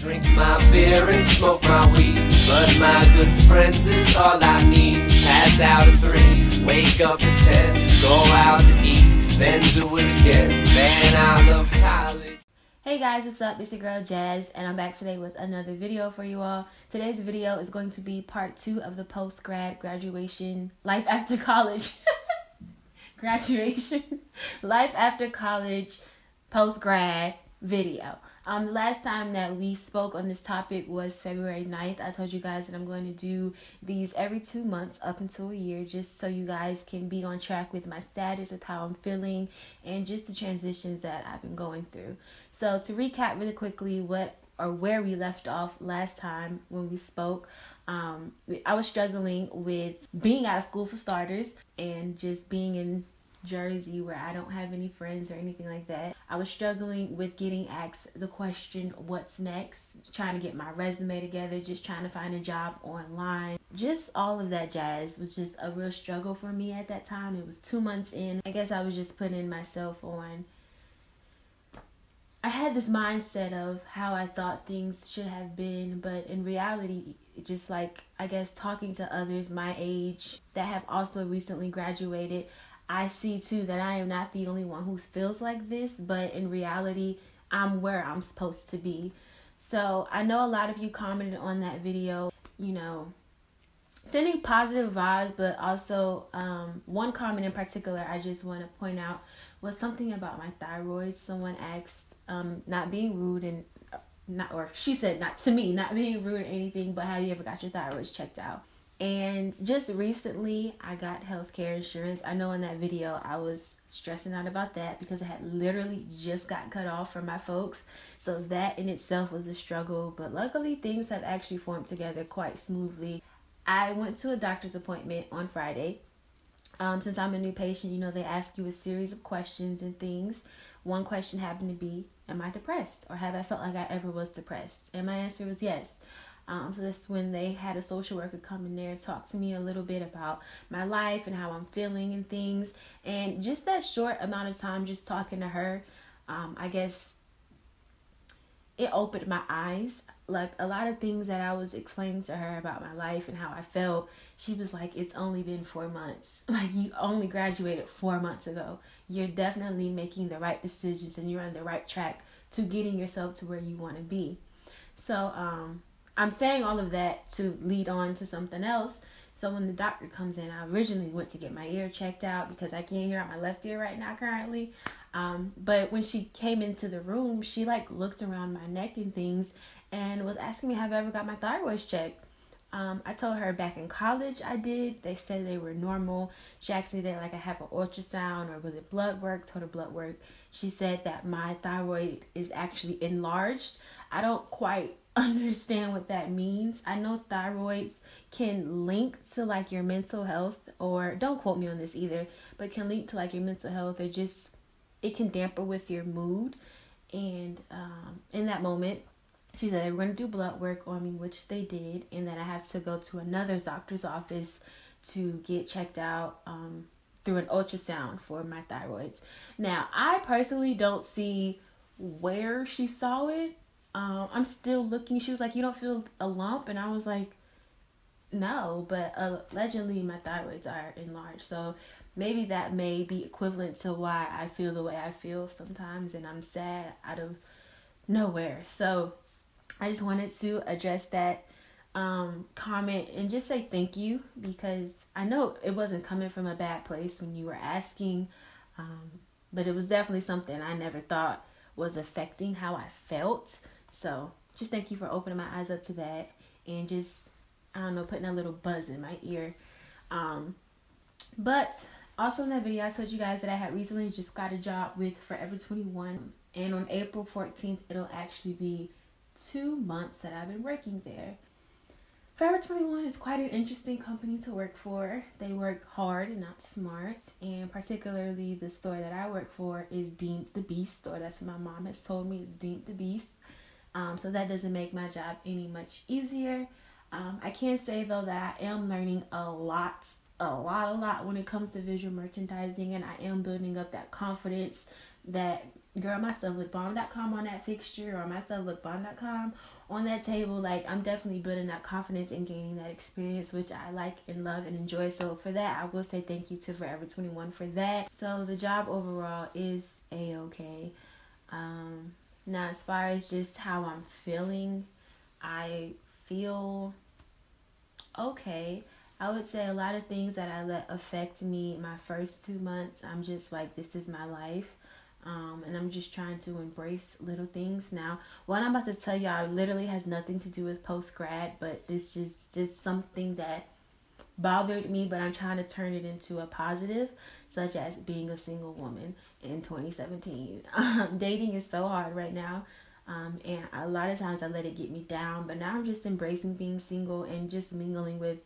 Drink my beer and smoke my weed, but my good friends is all I need. Pass out at 3, wake up at 10, go out to eat, then do it again. Man, I love college. Hey guys, what's up? It's your girl Jazz, and I'm back today with another video for you all. Today's video is going to be part 2 of the post-grad graduation, life after college, graduation, life after college, post-grad video. The last time that we spoke on this topic was February 9th. I told you guys that I'm going to do these every 2 months up until a year, just so you guys can be on track with my status, with how I'm feeling, and just the transitions that I've been going through. So to recap really quickly where we left off last time when we spoke, I was struggling with being out of school for starters, and just being in Jersey where I don't have any friends or anything like that. I was struggling with getting asked the question, what's next? Trying to get my resume together, just trying to find a job online. Just all of that jazz was just a real struggle for me at that time. It was 2 months in. I guess I was just putting myself on. I had this mindset of how I thought things should have been, but in reality, just like, I guess, talking to others my age that have also recently graduated, I see too that I am not the only one who feels like this, but in reality, I'm where I'm supposed to be. So I know a lot of you commented on that video, you know, sending positive vibes, but also one comment in particular I just want to point out was something about my thyroid. Someone asked, not being rude and she said, not to me, not being rude or anything, but have you ever got your thyroids checked out? And just recently, I got healthcare insurance. I know in that video, I was stressing out about that because I had literally just got cut off from my folks. So that in itself was a struggle. But luckily, things have actually formed together quite smoothly. I went to a doctor's appointment on Friday. Since I'm a new patient, you know, they ask you a series of questions and things. One question happened to be, am I depressed? Or have I felt like I ever was depressed? And my answer was yes. So that's when they had a social worker come in there and talk to me a little bit about my life and how I'm feeling and things. And just that short amount of time just talking to her, I guess it opened my eyes. Like a lot of things that I was explaining to her about my life and how I felt, she was like, it's only been 4 months. Like, you only graduated 4 months ago. You're definitely making the right decisions and you're on the right track to getting yourself to where you want to be. So, I'm saying all of that to lead on to something else. So when the doctor comes in, I originally went to get my ear checked out because I can't hear out my left ear right now currently. But when she came into the room, she like looked around my neck and things and was asking me, have I ever got my thyroids checked? I told her back in college I did. They said they were normal. She asked me, did like I have an ultrasound or was it blood work? Told her blood work. She said that my thyroid is actually enlarged. I don't quite understand what that means. I know thyroids can link to like your mental health, or don't quote me on this either, but can link to like your mental health, or just it can damper with your mood. And in that moment, she said they were going to do blood work on me, which they did, and that I have to go to another doctor's office to get checked out through an ultrasound for my thyroids. Now, I personally don't see where she saw it. I'm still looking. She was like, you don't feel a lump? And I was like, no, but allegedly my thyroids are enlarged. So maybe that may be equivalent to why I feel the way I feel sometimes, and I'm sad out of nowhere. So I just wanted to address that comment and just say thank you, because I know it wasn't coming from a bad place when you were asking, but it was definitely something I never thought was affecting how I felt. So just thank you for opening my eyes up to that, and just, I don't know, putting a little buzz in my ear. But also in that video, I told you guys that I had recently just got a job with Forever 21, and on April 14th, it'll actually be 2 months that I've been working there. Forever 21 is quite an interesting company to work for. They work hard and not smart, and particularly the store that I work for is deemed the beast, or that's what my mom has told me, is deemed the beast. So that doesn't make my job any much easier. I can say though that I am learning a lot when it comes to visual merchandising, and I am building up that confidence that, girl, my stuff look bomb.com on that fixture, or my stuff look bomb.com on that table, like, I'm definitely building that confidence and gaining that experience, which I like and love and enjoy. So for that, I will say thank you to Forever 21 for that. So the job overall is a-okay. Now, as far as just how I'm feeling, I feel okay. I would say a lot of things that I let affect me my first 2 months, I'm just like, this is my life. And I'm just trying to embrace little things. Now, what I'm about to tell y'all literally has nothing to do with post-grad, but it's just something that bothered me, but I'm trying to turn it into a positive, such as being a single woman in 2017. Dating is so hard right now. And a lot of times I let it get me down, but now I'm just embracing being single and just mingling with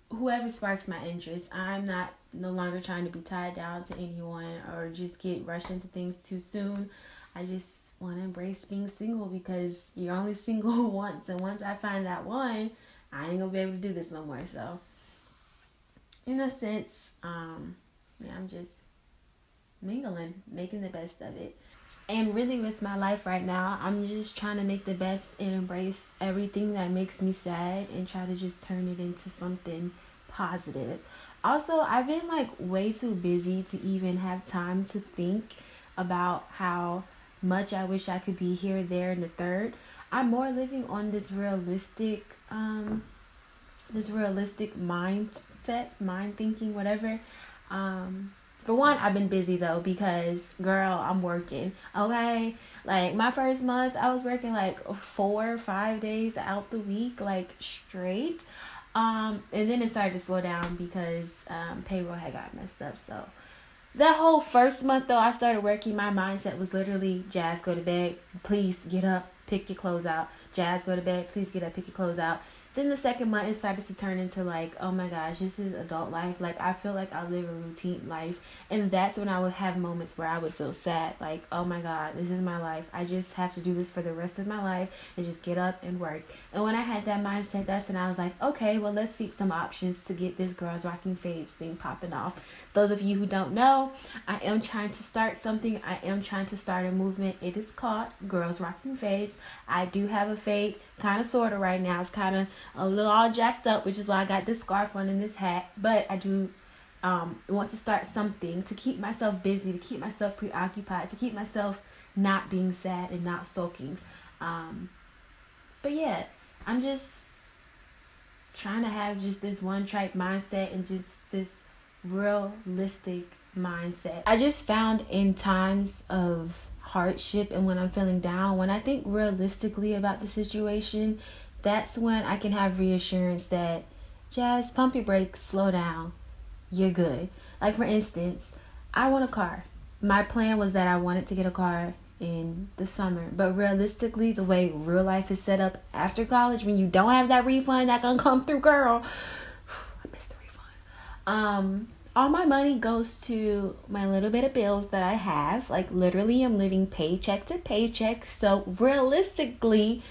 whoever sparks my interest. I'm no longer trying to be tied down to anyone or just get rushed into things too soon. I just want to embrace being single because you're only single once, and once I find that one, I ain't gonna be able to do this no more. So in a sense, I'm just mingling, making the best of it. And really with my life right now, I'm just trying to make the best and embrace everything that makes me sad and try to just turn it into something positive. Also, I've been like way too busy to even have time to think about how much I wish I could be here, there, and the third. I'm more living on this realistic mindset, mind thinking, whatever. For one, I've been busy though because, girl, I'm working, okay? Like, my first month, I was working like 4 or 5 days out the week, like, straight. And then it started to slow down because payroll had got messed up. So that whole first month though, I started working, my mindset was literally, Jazz, go to bed, please get up, pick your clothes out. Jazz, go to bed, please get up, pick your clothes out. Then the second month, it started to turn into like, oh my gosh, this is adult life. Like, I feel like I live a routine life. And that's when I would have moments where I would feel sad. Like, oh my God, this is my life. I just have to do this for the rest of my life and just get up and work. And when I had that mindset, that's when I was like, okay, well, let's seek some options to get this Girls Rocking Fades thing popping off. Those of you who don't know, I am trying to start something. I am trying to start a movement. It is called Girls Rocking Fades. I do have a fade, kind of, sort of right now. It's kind of a little all jacked up, which is why I got this scarf on and this hat. But I do want to start something to keep myself busy, to keep myself preoccupied, to keep myself not being sad and not sulking. But yeah, I'm just trying to have just this one track mindset and just this realistic mindset. I just found in times of hardship and when I'm feeling down, when I think realistically about the situation, that's when I can have reassurance that, Jazz, pump your brakes, slow down, you're good. Like, for instance, I want a car. My plan was that I wanted to get a car in the summer, but realistically, the way real life is set up after college, when you don't have that refund that gonna come through, girl, I missed the refund. All my money goes to my little bit of bills that I have. Like, literally, I'm living paycheck to paycheck. So realistically,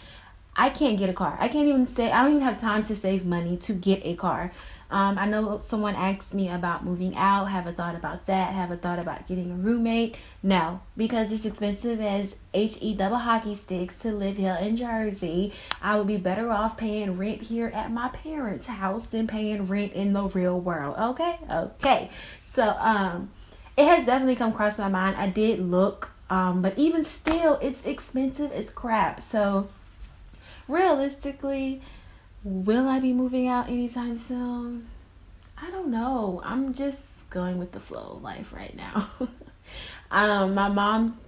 I can't get a car. I don't even have time to save money to get a car. I know someone asked me about moving out. Have a thought about that. Have a thought about getting a roommate. No, because it's expensive as HE double hockey sticks to live here in Jersey. I would be better off paying rent here at my parents' house than paying rent in the real world. Okay. So, it has definitely come across my mind. I did look, but even still, it's expensive as crap. So, realistically, will I be moving out anytime soon? I don't know. I'm just going with the flow of life right now. My mom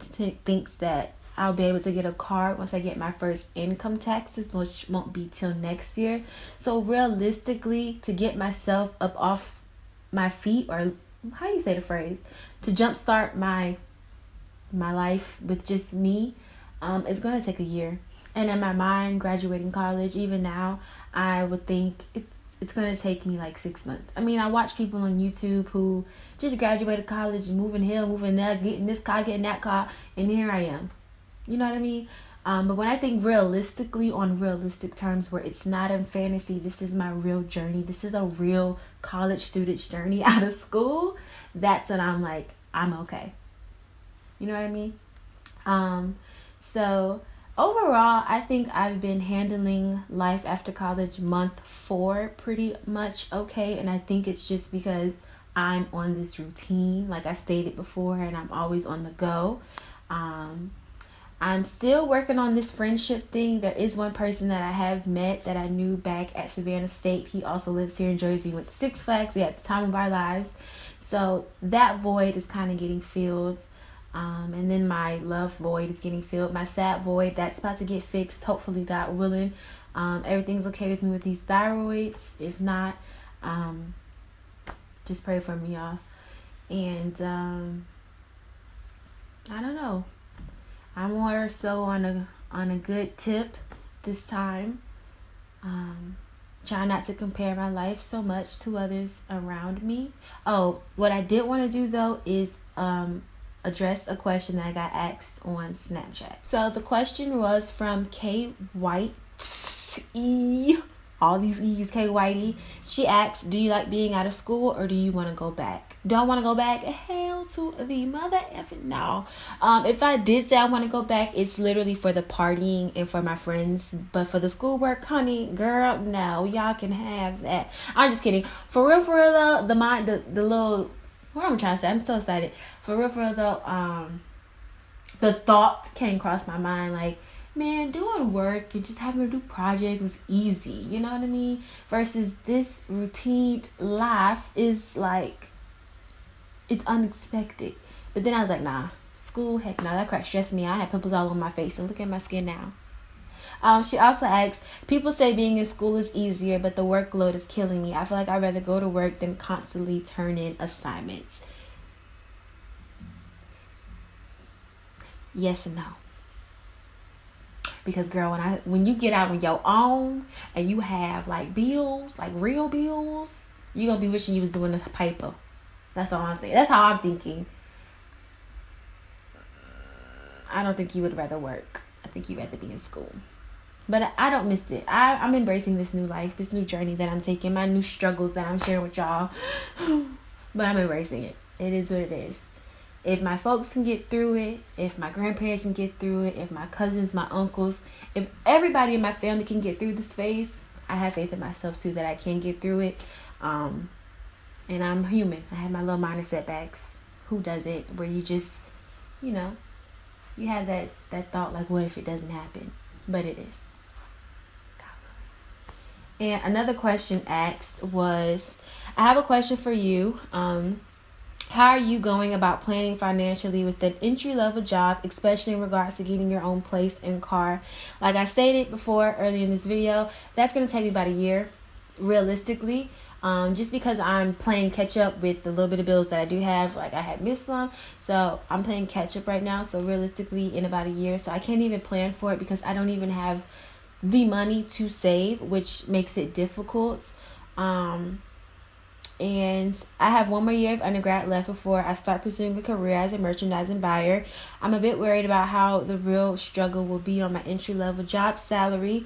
thinks that I'll be able to get a car once I get my first income taxes, which won't be till next year. So realistically, to get myself up off my feet, or how do you say the phrase, to jumpstart my life with just me, it's going to take a year. And in my mind, graduating college, even now, I would think it's going to take me like 6 months. I mean, I watch people on YouTube who just graduated college, moving here, moving there, getting this car, getting that car, and here I am. You know what I mean? But when I think realistically, on realistic terms, where it's not a fantasy, this is my real journey. This is a real college student's journey out of school. That's when I'm like, I'm okay. You know what I mean? So overall, I think I've been handling life after college month 4 pretty much okay. And I think it's just because I'm on this routine, like I stated before, and I'm always on the go. I'm still working on this friendship thing. There is one person that I have met that I knew back at Savannah State. He also lives here in Jersey, went to Six Flags. We had the time of our lives. So that void is kind of getting filled. And then my love void is getting filled. My sad void, that's about to get fixed, hopefully, God willing. Everything's okay with me with these thyroids. If not, just pray for me, y'all. And I don't know. I'm more so on a good tip this time. Try not to compare my life so much to others around me. Oh, what I did want to do though is address a question that I got asked on Snapchat. So the question was from K White E. All these E's, K Whitey. She asks, do you like being out of school or do you want to go back? Do I want to go back? Hell to the mother effing no. If I did say I want to go back, it's literally for the partying and for my friends. But for the schoolwork, honey, girl, no. Y'all can have that. I'm just kidding. For real though, the little, what am I trying to say? I'm so excited. For real though, the thought came across my mind like, man, doing work and just having to do projects is easy, you know what I mean? Versus this routine life is like, it's unexpected. But then I was like, nah, school, heck no, that crap stressed me out. I had pimples all on my face and look at my skin now. She also asks, people say being in school is easier, but the workload is killing me. I feel like I'd rather go to work than constantly turn in assignments. Yes and no. Because girl, when you get out on your own and you have like bills, like real bills, you're gonna be wishing you was doing the paper. That's all I'm saying. That's how I'm thinking. I don't think you would rather work. I think you'd rather be in school. But I don't miss it. I'm embracing this new life, this new journey that I'm taking, my new struggles that I'm sharing with y'all. But I'm embracing it. It is what it is. If my folks can get through it, if my grandparents can get through it, if my cousins, my uncles, if everybody in my family can get through this phase, I have faith in myself too that I can get through it. And I'm human. I have my little minor setbacks. Who doesn't? Where you just, you know, you have that thought like, what if it doesn't happen? But it is. And another question asked was, I have a question for you. How are you going about planning financially with an entry-level job, especially in regards to getting your own place and car? Like I stated before earlier in this video, that's going to take me about a year, realistically. Just because I'm playing catch up with the little bit of bills that I do have. Like I had missed some, so I'm playing catch up right now. So realistically, in about a year, so I can't even plan for it because I don't even have the money to save, which makes it difficult. And I have 1 more year of undergrad left before I start pursuing a career as a merchandising buyer. I'm a bit worried about how the real struggle will be on my entry-level job salary.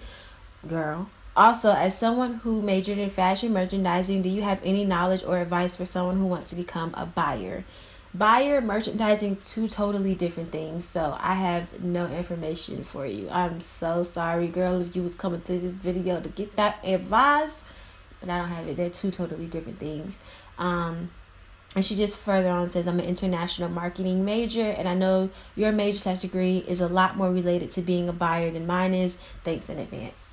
Girl. Also, as someone who majored in fashion merchandising, do you have any knowledge or advice for someone who wants to become a buyer? Buyer, merchandising, two totally different things. So I have no information for you. I'm so sorry, girl, if you was coming to this video to get that advice. But I don't have it. They're two totally different things. And she just further on says, I'm an international marketing major, and I know your major/degree is a lot more related to being a buyer than mine is. Thanks in advance.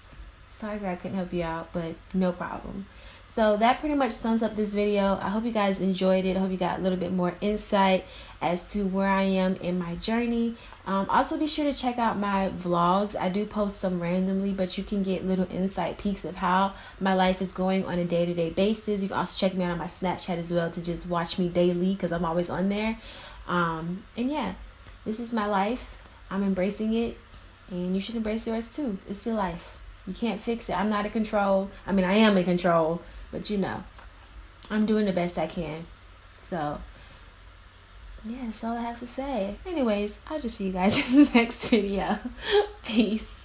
Sorry, girl, I couldn't help you out, but no problem. So that pretty much sums up this video. I hope you guys enjoyed it. I hope you got a little bit more insight as to where I am in my journey. Also, be sure to check out my vlogs. I do post some randomly, but you can get little insight peeks of how my life is going on a day-to-day basis. You can also check me out on my Snapchat as well to just watch me daily because I'm always on there. And yeah, this is my life. I'm embracing it, and you should embrace yours too. It's your life. You can't fix it. I'm not in control. I mean, I am in control, but you know, I'm doing the best I can. So yeah, that's all I have to say. Anyways, I'll just see you guys in the next video. Peace.